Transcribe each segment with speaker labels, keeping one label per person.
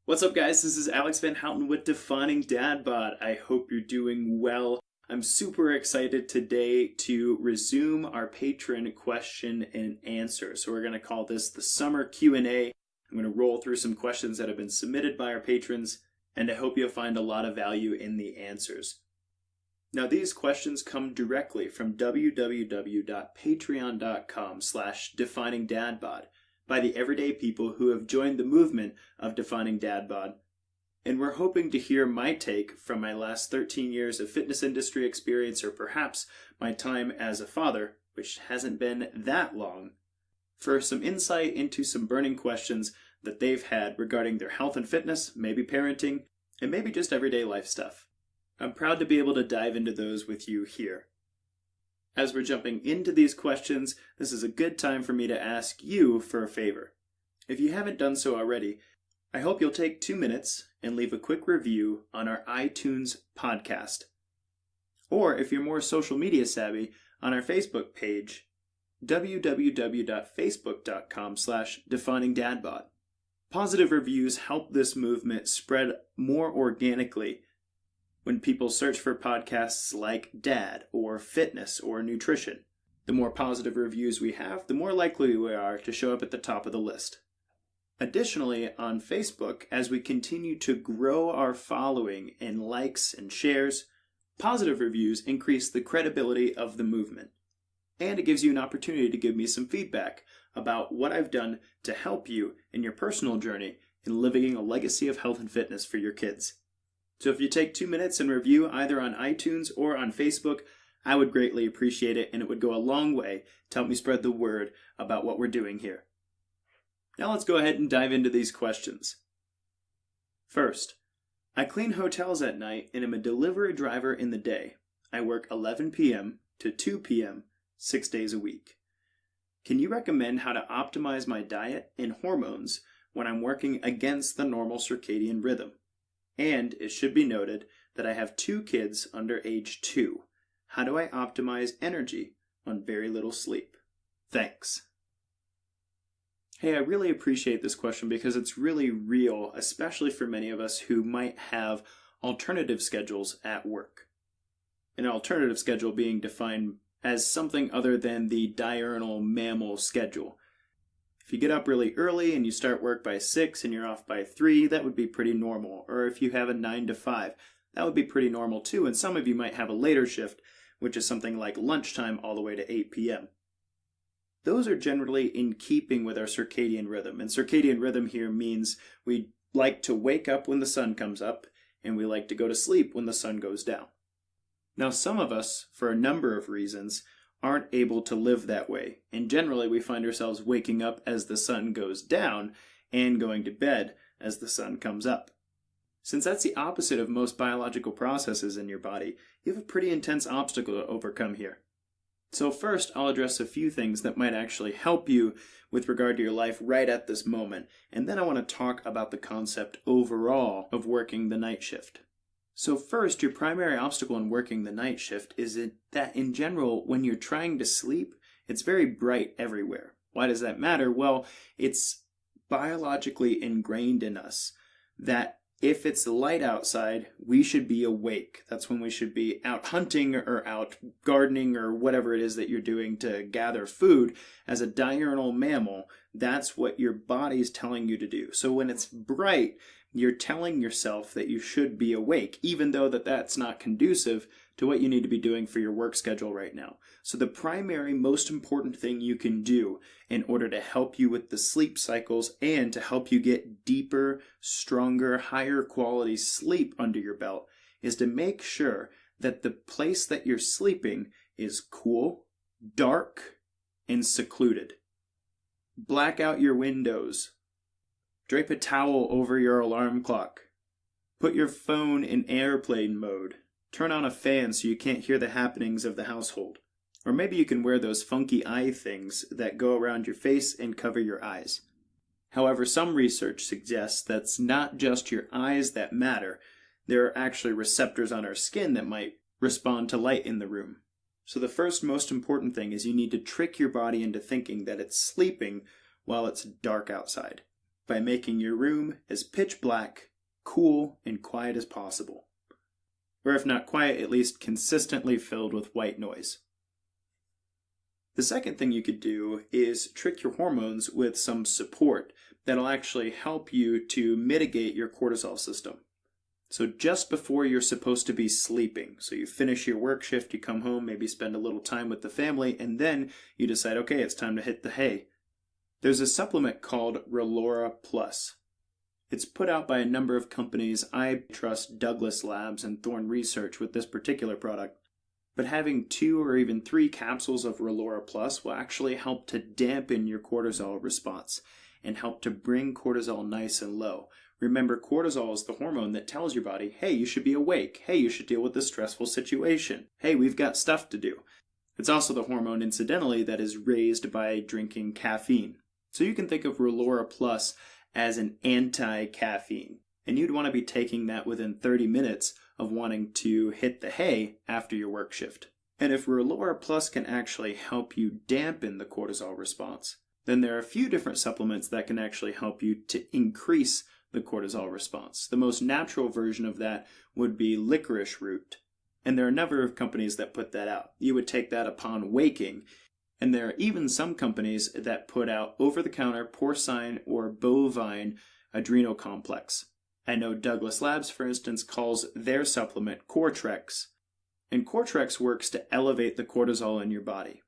Speaker 1: What's up, guys? This is Alex Van Houten with Defining Dad Bod. I hope you're doing well. I'm super excited today to resume our Patron question and answer. So we're going to call this the Summer Q&A. I'm going to roll through some questions that have been submitted by our patrons, and I hope you'll find a lot of value in the answers. Now, these questions come directly from www.patreon.com/definingdadbod by the everyday people who have joined the movement of Defining Dad Bod. And we're hoping to hear my take from my last 13 years of fitness industry experience, or perhaps my time as a father, which hasn't been that long, for some insight into some burning questions that they've had regarding their health and fitness, maybe parenting, and maybe just everyday life stuff. I'm proud to be able to dive into those with you here. As we're jumping into these questions, this is a good time for me to ask you for a favor. If you haven't done so already, I hope you'll take 2 minutes and leave a quick review on our iTunes podcast. Or if you're more social media savvy, on our Facebook page, www.facebook.com/definingdadbod. Positive reviews help this movement spread more organically when people search for podcasts like dad or fitness or nutrition. The more positive reviews we have, the more likely we are to show up at the top of the list. Additionally, on Facebook, as we continue to grow our following in likes and shares, positive reviews increase the credibility of the movement. And it gives you an opportunity to give me some feedback about what I've done to help you in your personal journey in living a legacy of health and fitness for your kids. So if you take 2 minutes and review either on iTunes or on Facebook, I would greatly appreciate it, and it would go a long way to help me spread the word about what we're doing here. Now let's go ahead and dive into these questions. First, I clean hotels at night and am a delivery driver in the day. I work 11 p.m. to 2 p.m. 6 days a week. Can you recommend how to optimize my diet and hormones when I'm working against the normal circadian rhythm? And it should be noted that I have 2 kids under age 2. How do I optimize energy on very little sleep? Thanks. Hey, I really appreciate this question because it's really real, especially for many of us who might have alternative schedules at work. An alternative schedule being defined as something other than the diurnal mammal schedule. If you get up really early and you start work by 6 and you're off by 3, that would be pretty normal. Or if you have a 9 to 5, that would be pretty normal too. And some of you might have a later shift, which is something like lunchtime all the way to 8 p.m. Those are generally in keeping with our circadian rhythm. And circadian rhythm here means we like to wake up when the sun comes up and we like to go to sleep when the sun goes down. Now, some of us, for a number of reasons, aren't able to live that way, and generally we find ourselves waking up as the sun goes down and going to bed as the sun comes up. Since that's the opposite of most biological processes in your body, you have a pretty intense obstacle to overcome here. So first, I'll address a few things that might actually help you with regard to your life right at this moment, and then I want to talk about the concept overall of working the night shift. So first, your primary obstacle in working the night shift is that in general, when you're trying to sleep, it's very bright everywhere. Why does that matter? Well, it's biologically ingrained in us that if it's light outside, we should be awake. That's when we should be out hunting or out gardening or whatever it is that you're doing to gather food. As a diurnal mammal, that's what your body's telling you to do. So when it's bright, you're telling yourself that you should be awake, even though that's not conducive to what you need to be doing for your work schedule right now. So the primary, most important thing you can do in order to help you with the sleep cycles and to help you get deeper, stronger, higher quality sleep under your belt is to make sure that the place that you're sleeping is cool, dark, and secluded. Black out your windows. Drape a towel over your alarm clock. Put your phone in airplane mode. Turn on a fan so you can't hear the happenings of the household. Or maybe you can wear those funky eye things that go around your face and cover your eyes. However, some research suggests that's not just your eyes that matter. There are actually receptors on our skin that might respond to light in the room. So the first most important thing is you need to trick your body into thinking that it's sleeping while it's dark outside. by making your room as pitch black, cool, and quiet as possible. Or if not quiet, at least consistently filled with white noise. The second thing you could do is trick your hormones with some support that'll actually help you to mitigate your cortisol system. So just before you're supposed to be sleeping, so you finish your work shift, you come home, maybe spend a little time with the family, and then you decide, okay, it's time to hit the hay. There's a supplement called Relora Plus. It's put out by a number of companies. I trust Douglas Labs and Thorne Research with this particular product. But having 2 or even 3 capsules of Relora Plus will actually help to dampen your cortisol response and help to bring cortisol nice and low. Remember, cortisol is the hormone that tells your body, hey, you should be awake. Hey, you should deal with this stressful situation. Hey, we've got stuff to do. It's also the hormone, incidentally, that is raised by drinking caffeine. So you can think of Relora Plus as an anti-caffeine. And you'd want to be taking that within 30 minutes of wanting to hit the hay after your work shift. And if Relora Plus can actually help you dampen the cortisol response, then there are a few different supplements that can actually help you to increase the cortisol response. The most natural version of that would be licorice root. And there are a number of companies that put that out. You would take that upon waking. And there are even some companies that put out over-the-counter porcine or bovine adrenal complex. I know Douglas Labs, for instance, calls their supplement Cortrex. And Cortrex works to elevate the cortisol in your body.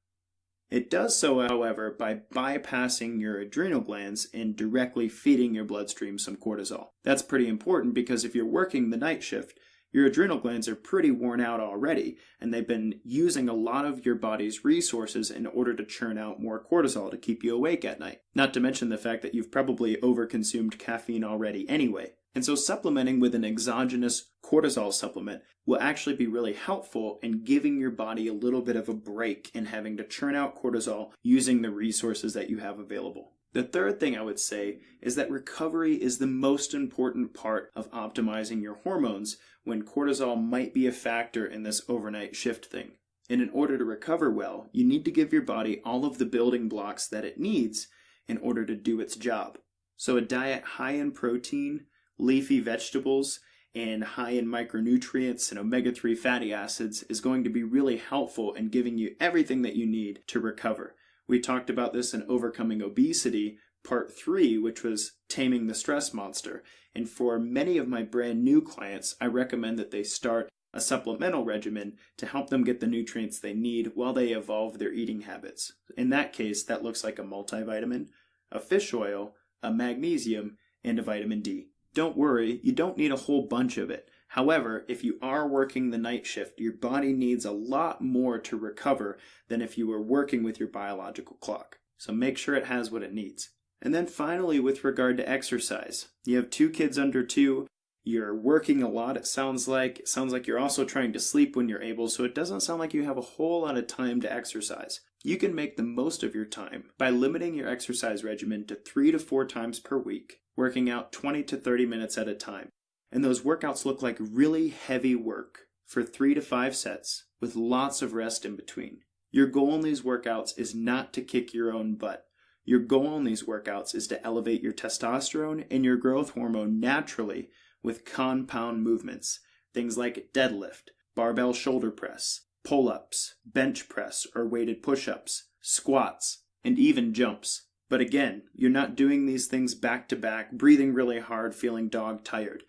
Speaker 1: It does so, however, by bypassing your adrenal glands and directly feeding your bloodstream some cortisol. That's pretty important because if you're working the night shift, your adrenal glands are pretty worn out already, and they've been using a lot of your body's resources in order to churn out more cortisol to keep you awake at night. Not to mention the fact that you've probably overconsumed caffeine already anyway. And so supplementing with an exogenous cortisol supplement will actually be really helpful in giving your body a little bit of a break in having to churn out cortisol using the resources that you have available. The third thing I would say is that recovery is the most important part of optimizing your hormones when cortisol might be a factor in this overnight shift thing. And in order to recover well, you need to give your body all of the building blocks that it needs in order to do its job. So a diet high in protein, leafy vegetables, and high in micronutrients and omega-3 fatty acids is going to be really helpful in giving you everything that you need to recover. We talked about this in Overcoming Obesity, Part 3, which was Taming the Stress Monster. And for many of my brand new clients, I recommend that they start a supplemental regimen to help them get the nutrients they need while they evolve their eating habits. In that case, that looks like a multivitamin, a fish oil, a magnesium, and a vitamin D. Don't worry, you don't need a whole bunch of it. However, if you are working the night shift, your body needs a lot more to recover than if you were working with your biological clock. So make sure it has what it needs. And then finally, with regard to exercise, you have 2 kids under 2, you're working a lot, it sounds like you're also trying to sleep when you're able, so it doesn't sound like you have a whole lot of time to exercise. You can make the most of your time by limiting your exercise regimen to 3 to 4 times per week, working out 20 to 30 minutes at a time. And those workouts look like really heavy work for 3 to 5 sets with lots of rest in between. Your goal in these workouts is not to kick your own butt. Your goal in these workouts is to elevate your testosterone and your growth hormone naturally with compound movements, things like deadlift, barbell shoulder press, pull-ups, bench press or weighted push-ups, squats, and even jumps. But again, you're not doing these things back to back, breathing really hard, feeling dog-tired.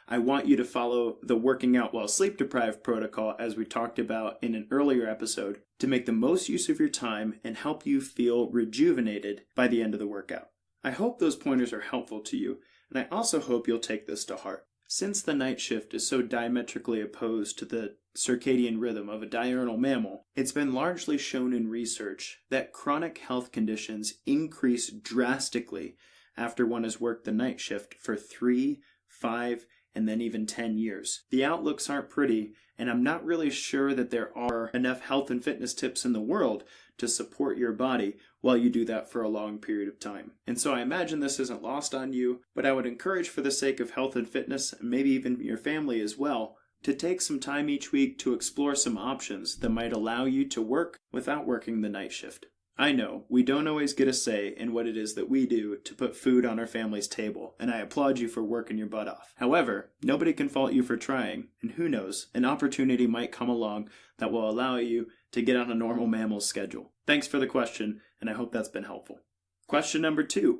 Speaker 1: I want you to follow the working out while sleep-deprived protocol as we talked about in an earlier episode to make the most use of your time and help you feel rejuvenated by the end of the workout. I hope those pointers are helpful to you, and I also hope you'll take this to heart. Since the night shift is so diametrically opposed to the circadian rhythm of a diurnal mammal, it's been largely shown in research that chronic health conditions increase drastically after one has worked the night shift for 3, 5, and then even 10 years. The outlooks aren't pretty, and I'm not really sure that there are enough health and fitness tips in the world to support your body while you do that for a long period of time. And so I imagine this isn't lost on you, but I would encourage, for the sake of health and fitness, and maybe even your family as well, to take some time each week to explore some options that might allow you to work without working the night shift. I know we don't always get a say in what it is that we do to put food on our family's table, and I applaud you for working your butt off. However, nobody can fault you for trying, and who knows, an opportunity might come along that will allow you to get on a normal mammal's schedule. Thanks for the question, and I hope that's been helpful. Question number 2.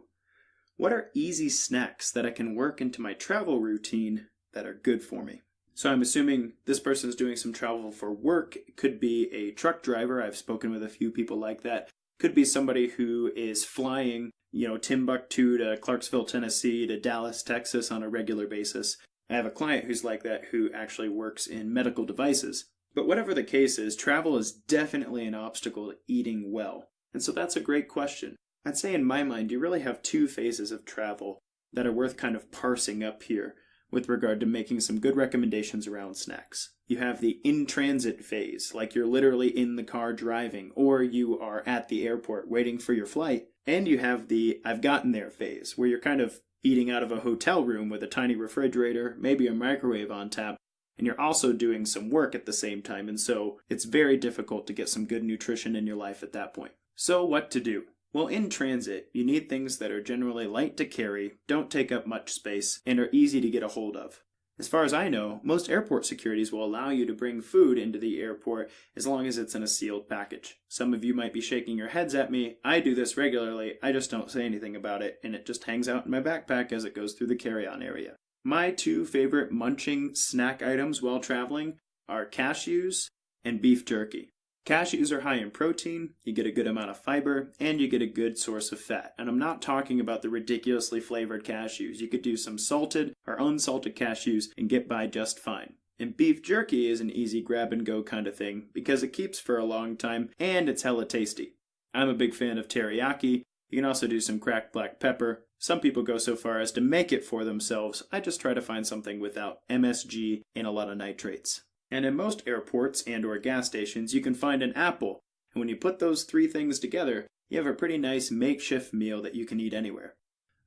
Speaker 1: What are easy snacks that I can work into my travel routine that are good for me? So I'm assuming this person's doing some travel for work. It could be a truck driver. I've spoken with a few people like that. Could be somebody who is flying, Timbuktu to Clarksville, Tennessee to Dallas, Texas on a regular basis. I have a client who's like that who actually works in medical devices. But whatever the case is, travel is definitely an obstacle to eating well. And so that's a great question. I'd say in my mind, you really have 2 phases of travel that are worth kind of parsing up here with regard to making some good recommendations around snacks. You have the in-transit phase, like you're literally in the car driving, or you are at the airport waiting for your flight. And you have the I've gotten there phase, where you're kind of eating out of a hotel room with a tiny refrigerator, maybe a microwave on tap, and you're also doing some work at the same time, and so it's very difficult to get some good nutrition in your life at that point. So what to do? Well, in transit, you need things that are generally light to carry, don't take up much space, and are easy to get a hold of. As far as I know, most airport securities will allow you to bring food into the airport as long as it's in a sealed package. Some of you might be shaking your heads at me. I do this regularly, I just don't say anything about it, and it just hangs out in my backpack as it goes through the carry-on area. My 2 favorite munching snack items while traveling are cashews and beef jerky. Cashews are high in protein, you get a good amount of fiber, and you get a good source of fat. And I'm not talking about the ridiculously flavored cashews. You could do some salted or unsalted cashews and get by just fine. And beef jerky is an easy grab and go kind of thing because it keeps for a long time and it's hella tasty. I'm a big fan of teriyaki. You can also do some cracked black pepper. Some people go so far as to make it for themselves. I just try to find something without MSG and a lot of nitrates. And in most airports and or gas stations, you can find an apple. And when you put those 3 things together, you have a pretty nice makeshift meal that you can eat anywhere.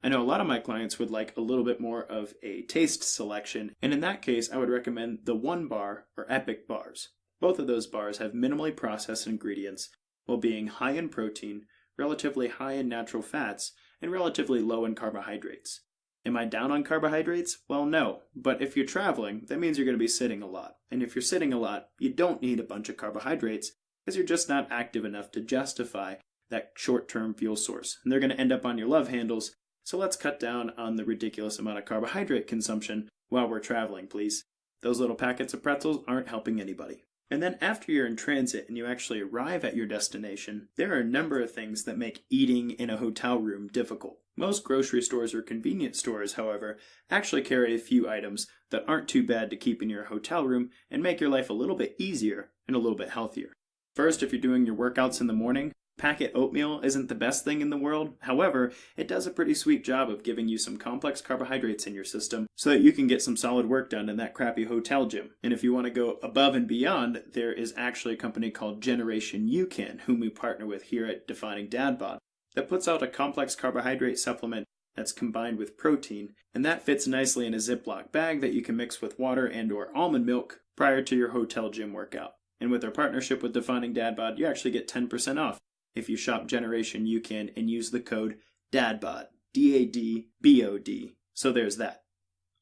Speaker 1: I know a lot of my clients would like a little bit more of a taste selection, and in that case, I would recommend the One Bar or Epic bars. Both of those bars have minimally processed ingredients while being high in protein, relatively high in natural fats, and relatively low in carbohydrates. Am I down on carbohydrates? Well, no. But if you're traveling, that means you're going to be sitting a lot. And if you're sitting a lot, you don't need a bunch of carbohydrates because you're just not active enough to justify that short-term fuel source. And they're going to end up on your love handles. So let's cut down on the ridiculous amount of carbohydrate consumption while we're traveling, please. Those little packets of pretzels aren't helping anybody. And then after you're in transit and you actually arrive at your destination, there are a number of things that make eating in a hotel room difficult. Most grocery stores or convenience stores, however, actually carry a few items that aren't too bad to keep in your hotel room and make your life a little bit easier and a little bit healthier. First, if you're doing your workouts in the morning, packet oatmeal isn't the best thing in the world. However, it does a pretty sweet job of giving you some complex carbohydrates in your system so that you can get some solid work done in that crappy hotel gym. And if you want to go above and beyond, there is actually a company called Generation UCAN, whom we partner with here at Defining Dad Bod, that puts out a complex carbohydrate supplement that's combined with protein, and that fits nicely in a Ziploc bag that you can mix with water and or almond milk prior to your hotel gym workout. And with our partnership with Defining Dad Bod, you actually get 10% off if you shop Generation UCAN and use the code DADBOD, DADBOD. So there's that.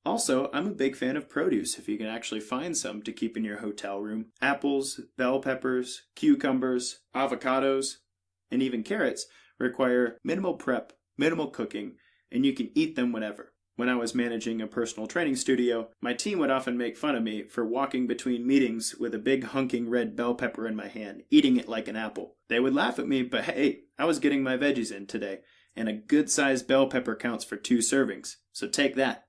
Speaker 1: Also, I'm a big fan of produce if you can actually find some to keep in your hotel room. Apples, bell peppers, cucumbers, avocados, and even carrots require minimal prep, minimal cooking, and you can eat them whenever. When I was managing a personal training studio, my team would often make fun of me for walking between meetings with a big hunking red bell pepper in my hand, eating it like an apple. They would laugh at me, but hey, I was getting my veggies in today, and a good-sized bell pepper counts for 2 servings, so take that.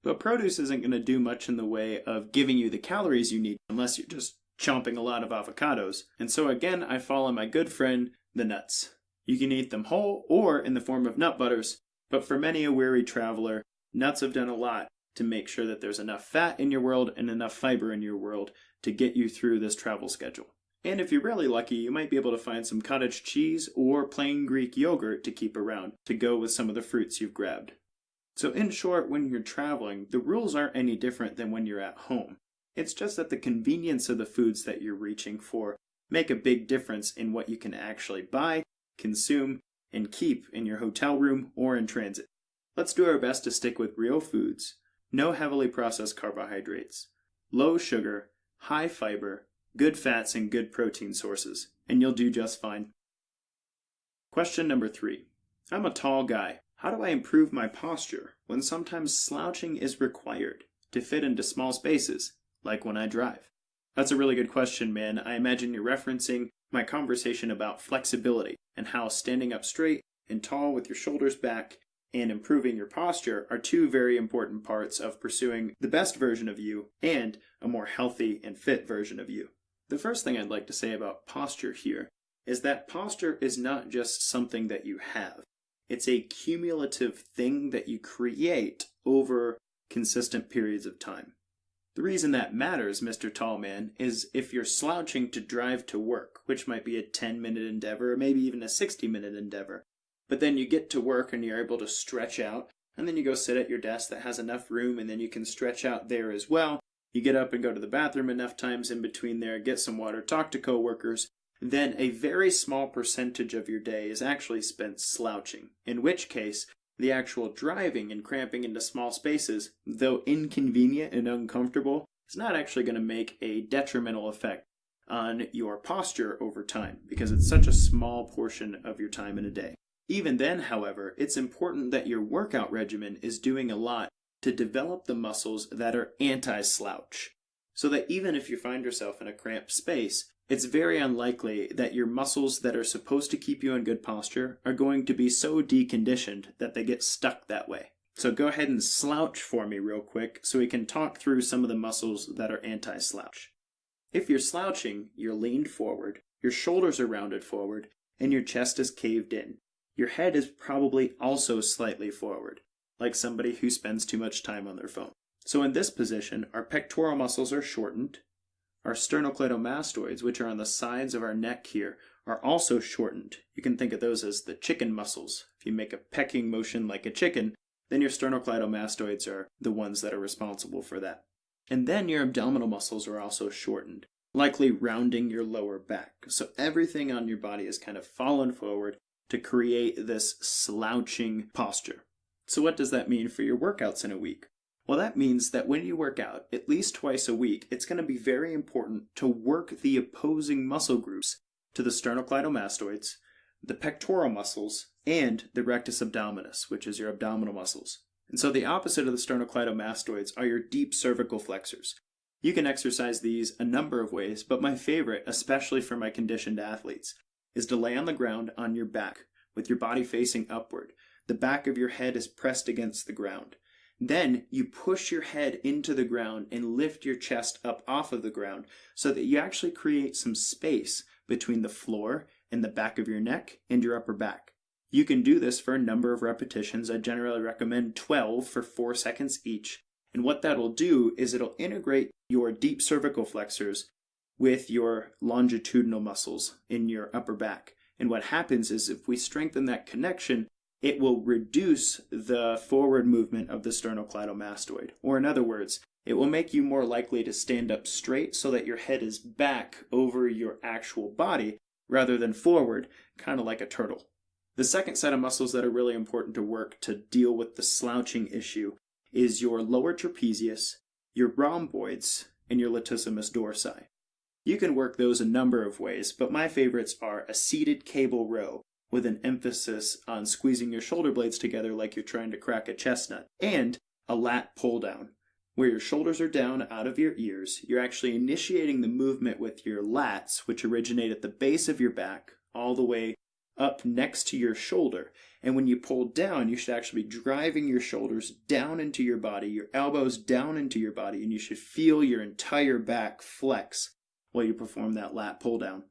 Speaker 1: But produce isn't going to do much in the way of giving you the calories you need unless you're just chomping a lot of avocados. And so again, I follow my good friend, the nuts. You can eat them whole or in the form of nut butters, but for many a weary traveler, nuts have done a lot to make sure that there's enough fat in your world and enough fiber in your world to get you through this travel schedule. And if you're really lucky, you might be able to find some cottage cheese or plain Greek yogurt to keep around to go with some of the fruits you've grabbed. So in short, when you're traveling, the rules aren't any different than when you're at home. It's just that the convenience of the foods that you're reaching for make a big difference in what you can actually buy consume, and keep in your hotel room or in transit. Let's do our best to stick with real foods, no heavily processed carbohydrates, low sugar, high fiber, good fats, and good protein sources, and you'll do just fine. Question number 3. I'm a tall guy. How do I improve my posture when sometimes slouching is required to fit into small spaces, like when I drive? That's a really good question, man. I imagine you're referencing my conversation about flexibility and how standing up straight and tall with your shoulders back and improving your posture are two very important parts of pursuing the best version of you and a more healthy and fit version of you. The first thing I'd like to say about posture here is that posture is not just something that you have. It's a cumulative thing that you create over consistent periods of time. The reason that matters, Mr. Tallman, is if you're slouching to drive to work, which might be a 10-minute endeavor or maybe even a 60-minute endeavor, but then you get to work and you're able to stretch out, and then you go sit at your desk that has enough room, and then you can stretch out there as well. You get up and go to the bathroom enough times in between there, get some water, talk to coworkers, then a very small percentage of your day is actually spent slouching, in which case the actual driving and cramping into small spaces, though inconvenient and uncomfortable, is not actually going to make a detrimental effect on your posture over time, because it's such a small portion of your time in a day. Even then, however, it's important that your workout regimen is doing a lot to develop the muscles that are anti-slouch, so that even if you find yourself in a cramped space, it's very unlikely that your muscles that are supposed to keep you in good posture are going to be so deconditioned that they get stuck that way. So go ahead and slouch for me real quick so we can talk through some of the muscles that are anti-slouch. If you're slouching, you're leaned forward, your shoulders are rounded forward, and your chest is caved in. Your head is probably also slightly forward, like somebody who spends too much time on their phone. So in this position, our pectoral muscles are shortened. Our sternocleidomastoids, which are on the sides of our neck here, are also shortened. You can think of those as the chicken muscles. If you make a pecking motion like a chicken, then your sternocleidomastoids are the ones that are responsible for that. And then your abdominal muscles are also shortened, likely rounding your lower back. So everything on your body is kind of fallen forward to create this slouching posture. So what does that mean for your workouts in a week? Well, that means that when you work out at least twice a week, it's going to be very important to work the opposing muscle groups to the sternocleidomastoids, the pectoral muscles, and the rectus abdominis, which is your abdominal muscles. And so the opposite of the sternocleidomastoids are your deep cervical flexors. You can exercise these a number of ways, but my favorite, especially for my conditioned athletes, is to lay on the ground on your back with your body facing upward. The back of your head is pressed against the ground. Then you push your head into the ground and lift your chest up off of the ground so that you actually create some space between the floor and the back of your neck and your upper back. You can do this for a number of repetitions. I generally recommend 12 for 4 seconds each. And what that'll do is it'll integrate your deep cervical flexors with your longitudinal muscles in your upper back. And what happens is if we strengthen that connection, it will reduce the forward movement of the sternocleidomastoid. Or in other words, it will make you more likely to stand up straight so that your head is back over your actual body rather than forward, kind of like a turtle. The second set of muscles that are really important to work to deal with the slouching issue is your lower trapezius, your rhomboids, and your latissimus dorsi. You can work those a number of ways, but my favorites are a seated cable row, with an emphasis on squeezing your shoulder blades together like you're trying to crack a chestnut, and a lat pull down, where your shoulders are down out of your ears. You're actually initiating the movement with your lats, which originate at the base of your back, all the way up next to your shoulder. And when you pull down, you should actually be driving your shoulders down into your body, your elbows down into your body, and you should feel your entire back flex while you perform that lat pull down.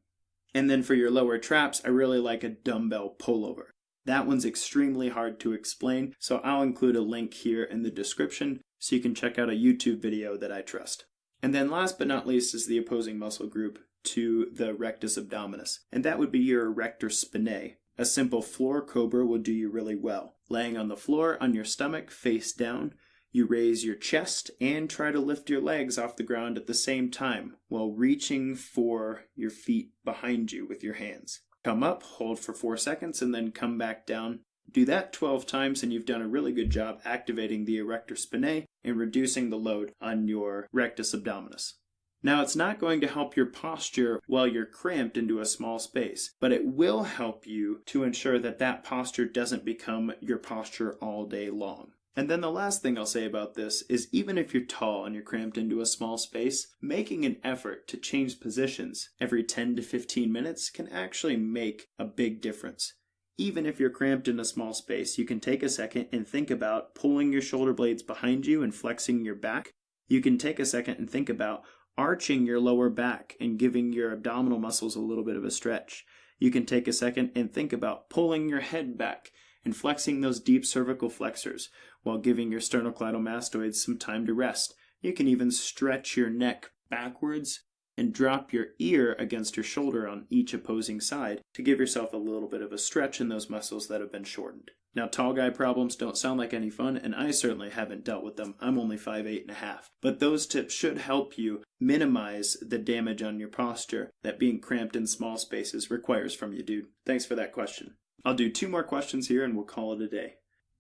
Speaker 1: And then for your lower traps, I really like a dumbbell pullover. That one's extremely hard to explain, so I'll include a link here in the description so you can check out a YouTube video that I trust. And then last but not least is the opposing muscle group to the rectus abdominis, and that would be your erector spinae. A simple floor cobra will do you really well. Laying on the floor on your stomach, face down, you raise your chest and try to lift your legs off the ground at the same time while reaching for your feet behind you with your hands. come up, hold for 4 seconds, and then come back down. Do that 12 times and you've done a really good job activating the erector spinae and reducing the load on your rectus abdominis. Now, it's not going to help your posture while you're cramped into a small space, but it will help you to ensure that that posture doesn't become your posture all day long. And then the last thing I'll say about this is even if you're tall and you're cramped into a small space, making an effort to change positions every 10 to 15 minutes can actually make a big difference. Even if you're cramped in a small space, you can take a second and think about pulling your shoulder blades behind you and flexing your back. You can take a second and think about arching your lower back and giving your abdominal muscles a little bit of a stretch. You can take a second and think about pulling your head back and flexing those deep cervical flexors while giving your sternocleidomastoids some time to rest. You can even stretch your neck backwards and drop your ear against your shoulder on each opposing side to give yourself a little bit of a stretch in those muscles that have been shortened. Now, tall guy problems don't sound like any fun, and I certainly haven't dealt with them. I'm only 5'8.5". But those tips should help you minimize the damage on your posture that being cramped in small spaces requires from you, dude. Thanks for that question. I'll do 2 more questions here and we'll call it a day.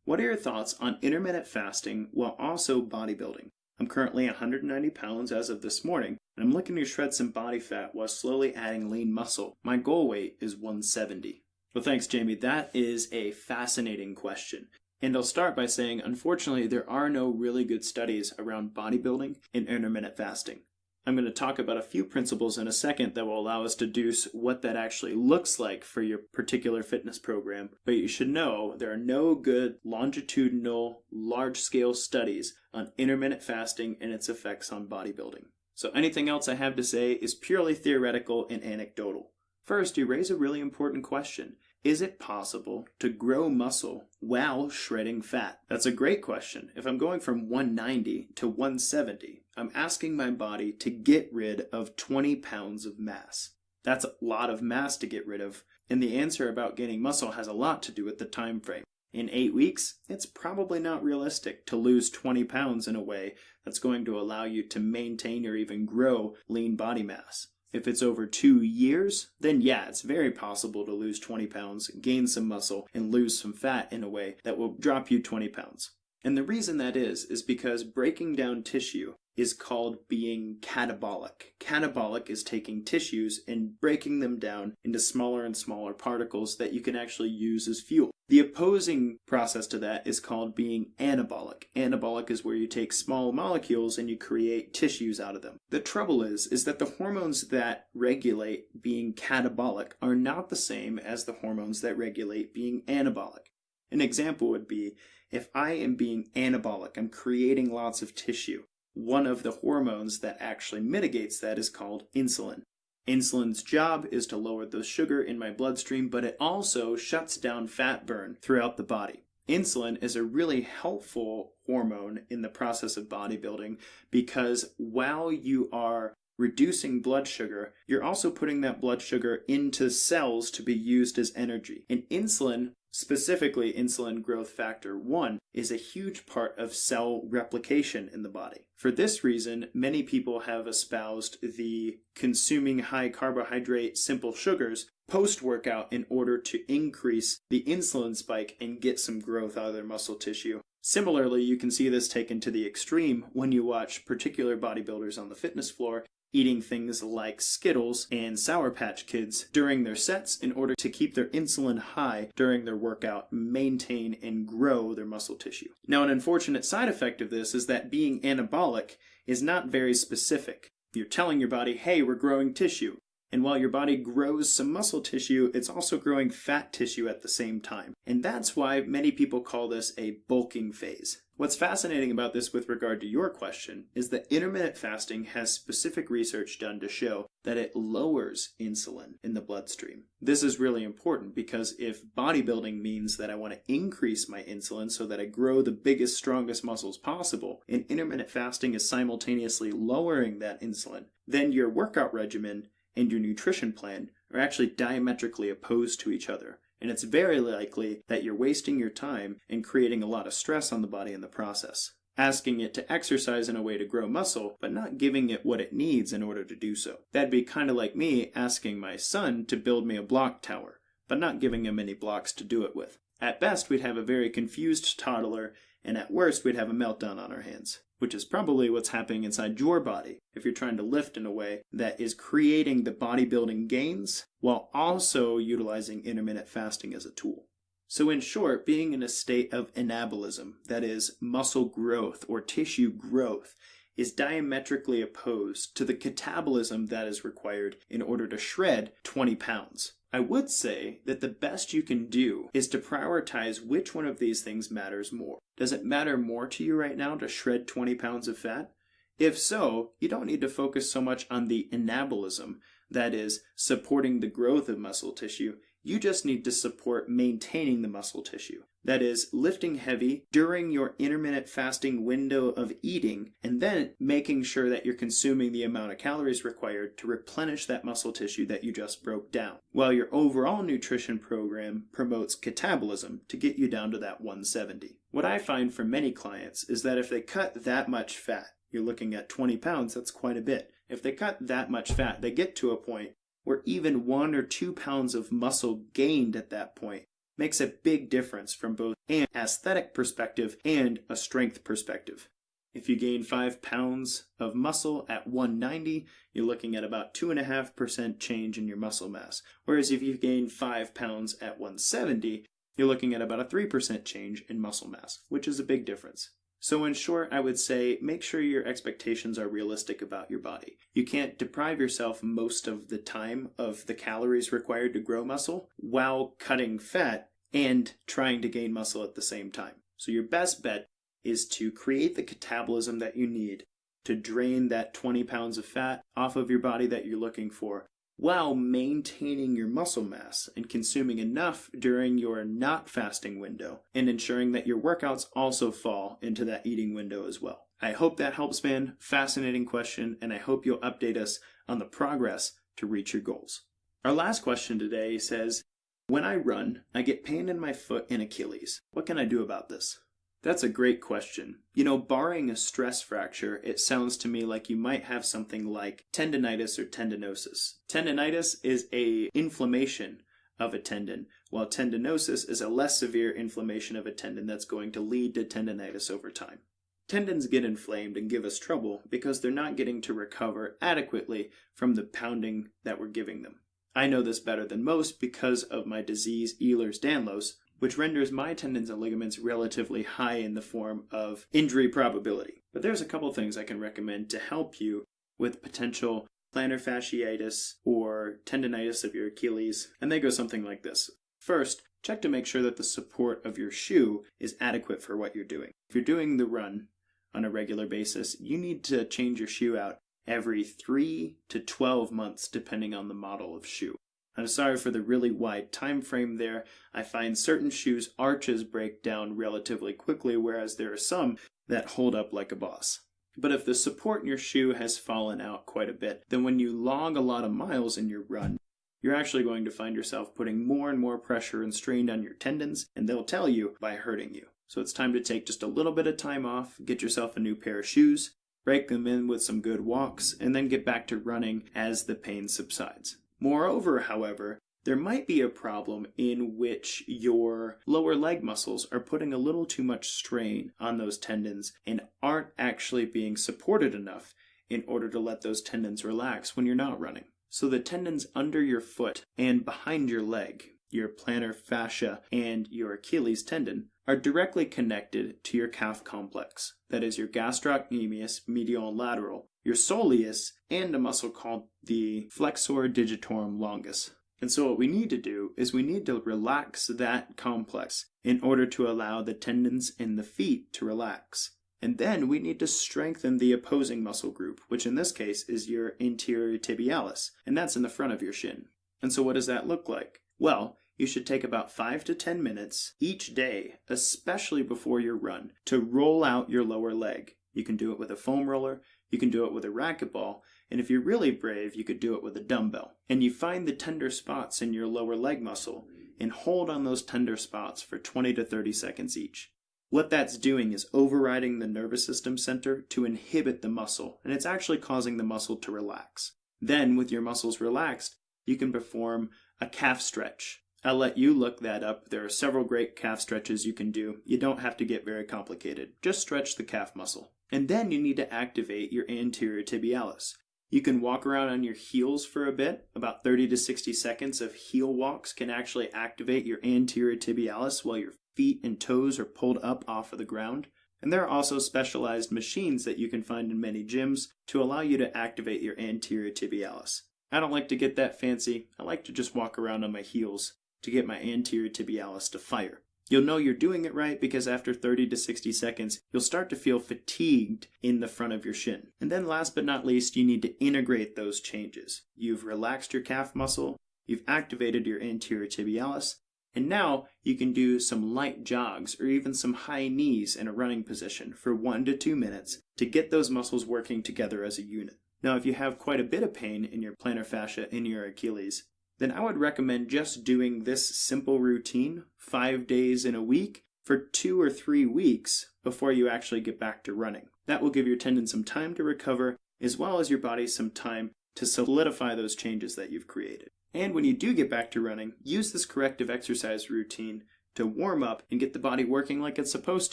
Speaker 1: What are your thoughts on intermittent fasting while also bodybuilding? I'm currently 190 pounds as of this morning, and I'm looking to shred some body fat while slowly adding lean muscle. My goal weight is 170. Well, thanks, Jamie. That is a fascinating question. And I'll start by saying, unfortunately, there are no really good studies around bodybuilding and intermittent fasting. I'm going to talk about a few principles in a second that will allow us to deduce what that actually looks like for your particular fitness program. But you should know there are no good longitudinal, large-scale studies on intermittent fasting and its effects on bodybuilding. So anything else I have to say is purely theoretical and anecdotal. First, you raise a really important question. Is it possible to grow muscle while shredding fat? That's a great question. If I'm going from 190 to 170, I'm asking my body to get rid of 20 pounds of mass. That's a lot of mass to get rid of, and the answer about gaining muscle has a lot to do with the time frame. In 8 weeks, it's probably not realistic to lose 20 pounds in a way that's going to allow you to maintain or even grow lean body mass. If it's over 2 years, then yeah, it's very possible to lose 20 pounds, gain some muscle, and lose some fat in a way that will drop you 20 pounds. And the reason that is because breaking down tissue is called being catabolic. Catabolic is taking tissues and breaking them down into smaller and smaller particles that you can actually use as fuel. The opposing process to that is called being anabolic. Anabolic is where you take small molecules and you create tissues out of them. The trouble is that the hormones that regulate being catabolic are not the same as the hormones that regulate being anabolic. An example would be if I am being anabolic, I'm creating lots of tissue. One of the hormones that actually mitigates that is called insulin. Insulin's job is to lower the sugar in my bloodstream, but it also shuts down fat burn throughout the body. Insulin is a really helpful hormone in the process of bodybuilding because while you are reducing blood sugar, you're also putting that blood sugar into cells to be used as energy. And insulin, specifically insulin growth factor 1, is a huge part of cell replication in the body. For this reason, many people have espoused the consuming high carbohydrate simple sugars post-workout in order to increase the insulin spike and get some growth out of their muscle tissue. Similarly, you can see this taken to the extreme when you watch particular bodybuilders on the fitness floor eating things like Skittles and Sour Patch Kids during their sets in order to keep their insulin high during their workout, maintain and grow their muscle tissue. Now, an unfortunate side effect of this is that being anabolic is not very specific. You're telling your body, hey, we're growing tissue. And while your body grows some muscle tissue, it's also growing fat tissue at the same time. And that's why many people call this a bulking phase. What's fascinating about this with regard to your question is that intermittent fasting has specific research done to show that it lowers insulin in the bloodstream. This is really important because if bodybuilding means that I want to increase my insulin so that I grow the biggest, strongest muscles possible, and intermittent fasting is simultaneously lowering that insulin, then your workout regimen and your nutrition plan are actually diametrically opposed to each other. And it's very likely that you're wasting your time and creating a lot of stress on the body in the process. asking it to exercise in a way to grow muscle, but not giving it what it needs in order to do so. That'd be kind of like me asking my son to build me a block tower, but not giving him any blocks to do it with. At best, we'd have a very confused toddler, and at worst, we'd have a meltdown on our hands, which is probably what's happening inside your body if you're trying to lift in a way that is creating the bodybuilding gains while also utilizing intermittent fasting as a tool. So in short, being in a state of anabolism, that is, muscle growth or tissue growth, is diametrically opposed to the catabolism that is required in order to shred 20 pounds. I would say that the best you can do is to prioritize which one of these things matters more. Does it matter more to you right now to shred 20 pounds of fat? If so, you don't need to focus so much on the anabolism, that is, supporting the growth of muscle tissue. You just need to support maintaining the muscle tissue. That is, lifting heavy during your intermittent fasting window of eating, and then making sure that you're consuming the amount of calories required to replenish that muscle tissue that you just broke down, while your overall nutrition program promotes catabolism to get you down to that 170. What I find for many clients is that if they cut that much fat, you're looking at 20 pounds, that's quite a bit. If they cut that much fat, they get to a point where even 1 or 2 pounds of muscle gained at that point makes a big difference from both an aesthetic perspective and a strength perspective. If you gain 5 pounds of muscle at 190, you're looking at about 2.5% change in your muscle mass. Whereas if you gain 5 pounds at 170, you're looking at about a 3% change in muscle mass, which is a big difference. So in short, I would say make sure your expectations are realistic about your body. You can't deprive yourself most of the time of the calories required to grow muscle while cutting fat and trying to gain muscle at the same time. So your best bet is to create the catabolism that you need to drain that 20 pounds of fat off of your body that you're looking for, while maintaining your muscle mass and consuming enough during your not fasting window, and ensuring that your workouts also fall into that eating window as well. I hope that helps, man. Fascinating question, and I hope you'll update us on the progress to reach your goals. Our last question today says, when I run, I get pain in my foot and Achilles. What can I do about this? That's a great question. Barring a stress fracture, it sounds to me like you might have something like tendinitis or tendinosis. Tendinitis is an inflammation of a tendon, while tendinosis is a less severe inflammation of a tendon that's going to lead to tendinitis over time. Tendons get inflamed and give us trouble because they're not getting to recover adequately from the pounding that we're giving them. I know this better than most because of my disease Ehlers-Danlos, which renders my tendons and ligaments relatively high in the form of injury probability. But there's a couple things I can recommend to help you with potential plantar fasciitis or tendinitis of your Achilles, and they go something like this. First, check to make sure that the support of your shoe is adequate for what you're doing. If you're doing the run on a regular basis, you need to change your shoe out every 3 to 12 months depending on the model of shoe. I'm sorry for the really wide time frame there. I find certain shoes' arches break down relatively quickly, whereas there are some that hold up like a boss. But if the support in your shoe has fallen out quite a bit, then when you log a lot of miles in your run, you're actually going to find yourself putting more and more pressure and strain on your tendons, and they'll tell you by hurting you. So it's time to take just a little bit of time off, get yourself a new pair of shoes, break them in with some good walks, and then get back to running as the pain subsides. Moreover, however, there might be a problem in which your lower leg muscles are putting a little too much strain on those tendons and aren't actually being supported enough in order to let those tendons relax when you're not running. So the tendons under your foot and behind your leg, your plantar fascia and your Achilles tendon, are directly connected to your calf complex. That is your gastrocnemius, medial and lateral, your soleus, and a muscle called the flexor digitorum longus. And so what we need to do is we need to relax that complex in order to allow the tendons in the feet to relax. And then we need to strengthen the opposing muscle group, which in this case is your anterior tibialis, and that's in the front of your shin. And so what does that look like? Well, you should take about 5 to 10 minutes each day, especially before your run, to roll out your lower leg. You can do it with a foam roller, you can do it with a racquetball, and if you're really brave, you could do it with a dumbbell. And you find the tender spots in your lower leg muscle and hold on those tender spots for 20 to 30 seconds each. What that's doing is overriding the nervous system center to inhibit the muscle, and it's actually causing the muscle to relax. Then, with your muscles relaxed, you can perform a calf stretch. I'll let you look that up. There are several great calf stretches you can do. You don't have to get very complicated. Just stretch the calf muscle. And then you need to activate your anterior tibialis. You can walk around on your heels for a bit. About 30 to 60 seconds of heel walks can actually activate your anterior tibialis while your feet and toes are pulled up off of the ground. And there are also specialized machines that you can find in many gyms to allow you to activate your anterior tibialis. I don't like to get that fancy. I like to just walk around on my heels to get my anterior tibialis to fire. You'll know you're doing it right because after 30 to 60 seconds, you'll start to feel fatigued in the front of your shin. And then last but not least, you need to integrate those changes. You've relaxed your calf muscle, you've activated your anterior tibialis, and now you can do some light jogs or even some high knees in a running position for 1 to 2 minutes to get those muscles working together as a unit. Now, if you have quite a bit of pain in your plantar fascia in your Achilles, then I would recommend just doing this simple routine 5 days in a week for 2 or 3 weeks before you actually get back to running. That will give your tendon some time to recover, as well as your body some time to solidify those changes that you've created. And when you do get back to running, use this corrective exercise routine to warm up and get the body working like it's supposed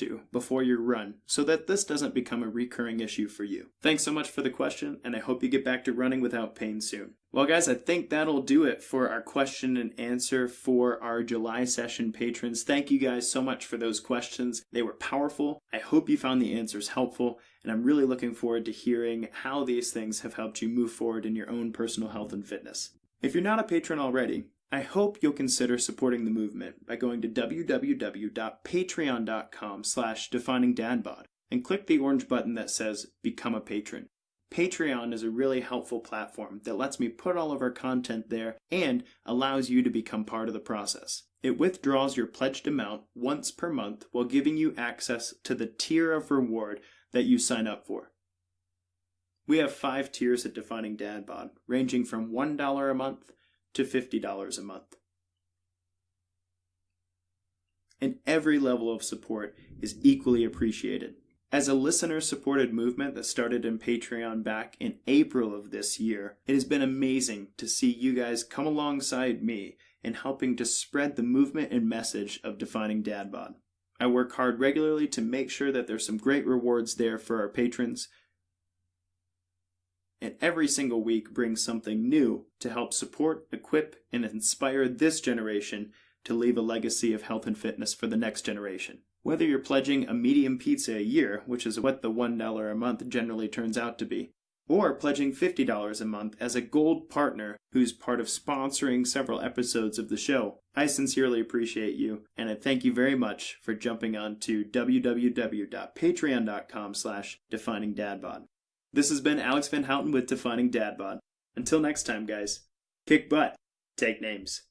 Speaker 1: to before your run, so that this doesn't become a recurring issue for you. Thanks so much for the question, and I hope you get back to running without pain soon. Well guys, I think that'll do it for our question and answer for our July session patrons. Thank you guys so much for those questions. They were powerful. I hope you found the answers helpful, and I'm really looking forward to hearing how these things have helped you move forward in your own personal health and fitness. If you're not a patron already, I hope you'll consider supporting the movement by going to www.patreon.com/definingdadbod and click the orange button that says Become a Patron. Patreon is a really helpful platform that lets me put all of our content there and allows you to become part of the process. It withdraws your pledged amount once per month while giving you access to the tier of reward that you sign up for. We have 5 tiers at Defining Dad Bod, ranging from $1 a month to $50 a month. And every level of support is equally appreciated. As a listener-supported movement that started in Patreon back in April of this year, it has been amazing to see you guys come alongside me in helping to spread the movement and message of Defining Dad Bod. I work hard regularly to make sure that there's some great rewards there for our patrons, and every single week brings something new to help support, equip, and inspire this generation to leave a legacy of health and fitness for the next generation. Whether you're pledging a medium pizza a year, which is what the $1 a month generally turns out to be, or pledging $50 a month as a gold partner who's part of sponsoring several episodes of the show, I sincerely appreciate you, and I thank you very much for jumping on to www.patreon.com/definingdadbod. This has been Alex Van Houten with Defining Dad Bod. Until next time, guys, kick butt, take names.